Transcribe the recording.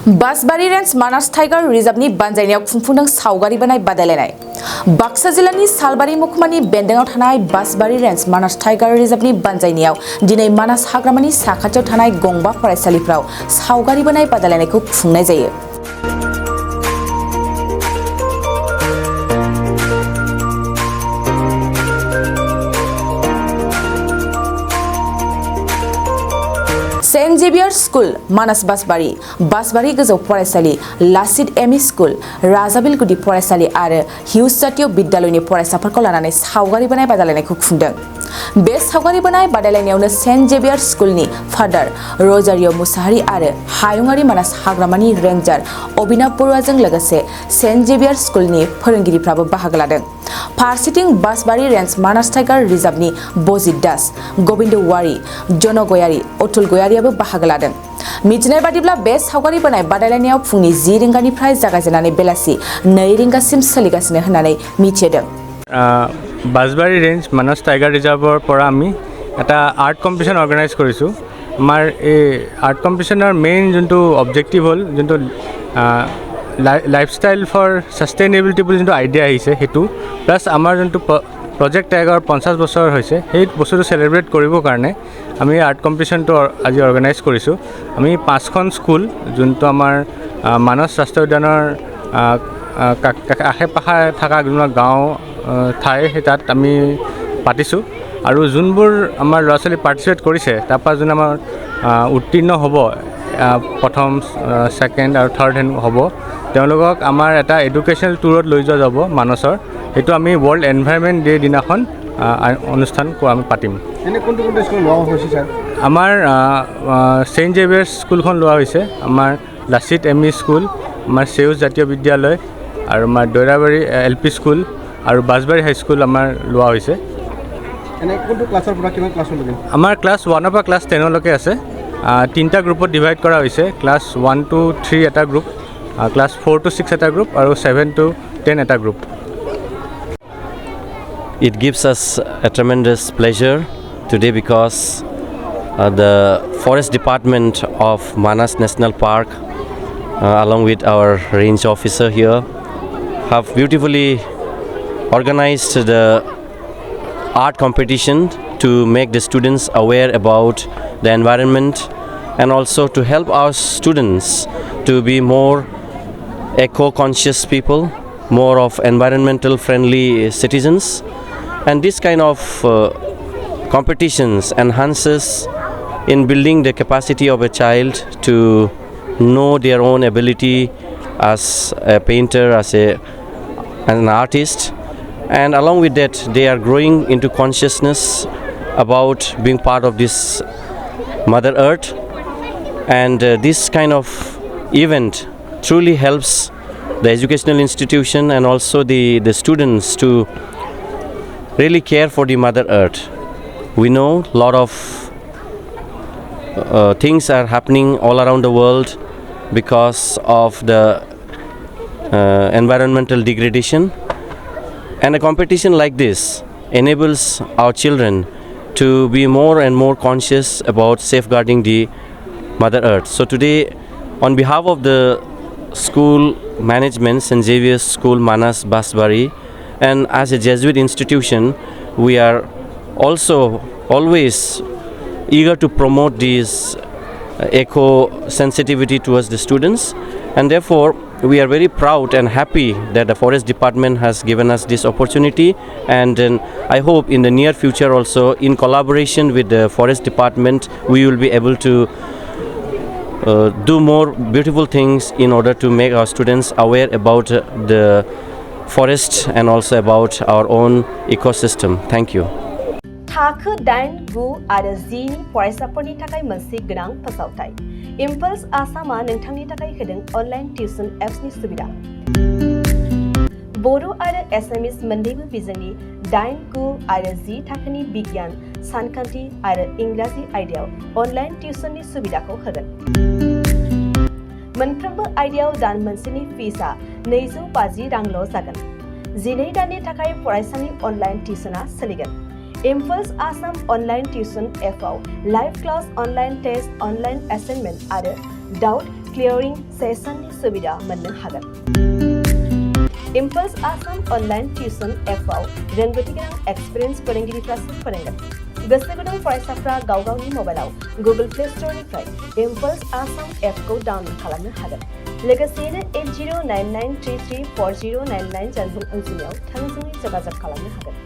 बासबारि range मानास tiger रिजार्भनि बानजायनायाव खुंफुंदों सावगारि बोनाय बादायलायनाय। बाक्सा जिल्लानि सालबारि महकुमानि बेन्दोंआव थानाय बासबारि रेन्ज मानास टाइगार रिजार्भनि बानजायनायाव दिनै मानास हाग्रामानि साखाथियाव थानाय गंबा फरायसालिफ्राव सावगारि बोनाय बादायलायनायखौ खुंनाय जायो। सेन्ट जेभियार स्कुल मानास बासबारि गोजौ फरायसालि लासित एमइ स्कुल राजाबिल गुदि फरायसालि आरो हिउज जातीय बिद्यालयनि फरायसाफोरखौ लानानै सावगारि बोनाय बादायलायनायखौ खुंदों। बे सावगारि बोनाय बादायलायनायावनो सेन्ट जेभियार स्कुलनि फादार रजारिय मुसाहारि आरो हायुङारि मानास हाग्रामानि रेन्जार अभिनाव बरुवाजों लोगोसे सेन्ट जेभियार स्कुलनि फोरोंगिरिफ्राबो बाहागो लादों। फारसेथिं बासबारि रेन्ज मानास टाइगार रिजार्भनि बजित दास, गबिन्द वारी, जन गयारी, अतुल गयारीआबो बाहागो लादों। मिथिनाय बादिब्ला बे सावगारि बोनाय बादायलायनायाव फुंनि 10 रिंगानिफ्राय जागायजेननानै बेलासि 2 रिंगासिम सोलिगासिनो होननानै मिथिदों। बासबारि रेन्ज मानास टाइगार रिजार्भर পৰা আমি এটা আৰ্ট কম্পিটিশ্যন অৰ্গেনাইজ কৰিছোঁ। আমাৰ এই আৰ্ট কম্পিটিশ্যনৰ মেইন যোনটো অবজেক্টিভ হ'ল যোনটো লাইফষ্টাইল ফৰ ছাষ্টেইনেবিলিটি বুলি যোনটো আইডিয়া আহিছে সেইটো প্লাছ আমাৰ যোনটো প্ৰজেক্ট টাইগাৰ 50 বছৰ হৈছে সেই বস্তুটো চেলিব্ৰেট কৰিবৰ কাৰণে আমি আৰ্ট কম্পিটিশ্যনটো আজি অৰ্গেনাইজ কৰিছোঁ। আমি 5খন স্কুল যোনটো আমাৰ মানস ৰাষ্ট্ৰীয় উদ্যানৰ আশে পাশে থকা যোনবিলাক গাঁও ঠাই সেই তাত আমি পাতিছোঁ আৰু যোনবোৰ আমাৰ ল'ৰা ছোৱালী পাৰ্টিচিপেট কৰিছে তাৰপৰা যোন আমাৰ উত্তীৰ্ণ হ'ব প্ৰথম ছেকেণ্ড আৰু থাৰ্ড হ'ব তেওঁলোকক আমাৰ এটা এডুকেশ্যনেল টুৰত লৈ যোৱা যাব মানসৰ। সেইটো আমি ৱৰ্ল্ড এনভাইৰনমেণ্ট ডে দিনাখন অনুষ্ঠান আমি পাতিম। আমাৰ ছেইণ্ট জেভিয়াৰ্ছ স্কুলখন লোৱা হৈছে, আমাৰ লাচিত এমই স্কুল, আমাৰ সেউজ জাতীয় বিদ্যালয় আৰু আমাৰ দৈৰাবাৰী LP স্কুল আৰু বাসবাৰী হাইস্কুল আমাৰ লোৱা হৈছে। আমাৰ ক্লাছ 1ৰ পৰা ক্লাছ 10লৈকে আছে। 3টা গ্ৰুপত ডিভাইড কৰা হৈছে। ক্লাছ 1 to 3 এটা গ্ৰুপ, ক্লাছ 4 to 6 এটা গ্ৰুপ আৰু 7 to 10 এটা group. It gives us a tremendous pleasure today because the Forest Department of Manas National Park along with our range officer here have beautifully organized the art competition to make the students aware about the environment and also to help our students to be more eco-conscious people, more of environmental friendly citizens. And this kind of competitions enhances in building the capacity of a child to know their own ability as a painter, as an artist, and along with that they are growing into consciousness about being part of this Mother Earth. And this kind of event truly helps the educational institution and also the students to really care for the Mother Earth. We know a lot of things are happening all around the world because of the environmental degradation, and a competition like this enables our children to be more and more conscious about safeguarding the Mother Earth. So today, on behalf of the school management, St. Xavier's School Manas Basbari, and as a Jesuit institution, we are also always eager to promote these eco sensitivity towards the students, and therefore we are very proud and happy that the Forest Department has given us this opportunity. And I hope in the near future also, in collaboration with the Forest Department, we will be able to do more beautiful things in order to make our students aware about the forest and also about our own ecosystem. Thank you. थाखो 8, 9 आरो 10 नि फरायसाफोरनि थाखाय मोनसे गोनां फोसावथाय। Impulse आसामा नोंथांनि थाखाय होदों अनलाइन टिउसन एप्सनि सुबिदा। बर' आरो एसामिस मोन्नैबो बिजोंनि 8, 9 आरो 10 थाखोनि बिगियान, सानखान्थि आरो इंराजि आयदायाव अनलाइन टिउसननि सुबिदाखौ होगोन। मोनफ्रोमबो आयदायाव दान मोनसेनि फिसआ 250 रांल' जागोन। 12 दाननि थाखाय फरायसानि अनलाइन टिउसना सोलिगोन। इम्पल्स आसाम अनलाइन टिउसन एपआव live class, online test, online assignment आरो डाउट क्लियरिं सेसननि सुबिदा मोननो हागोन। इम्पल्स आसाम अनलाइन टिउसन एपआव रोंगौथि गोनां एक्सपिरियेन्स फोरोंगिरिफ्रासो फोरोंगोन। गोसो गुदुं फरायसाफ्रा गाव गावनि मबाइलाव गुगल प्ले स्ट'रनिफ्राय इम्पल्स आसाम एपखौ डाउनल'ड खालामनो हागोन। लोगोसेयैनो 8099334099 जानबुं अनजिमायाव थोंजोङै जगाजग खालामनो हागोन।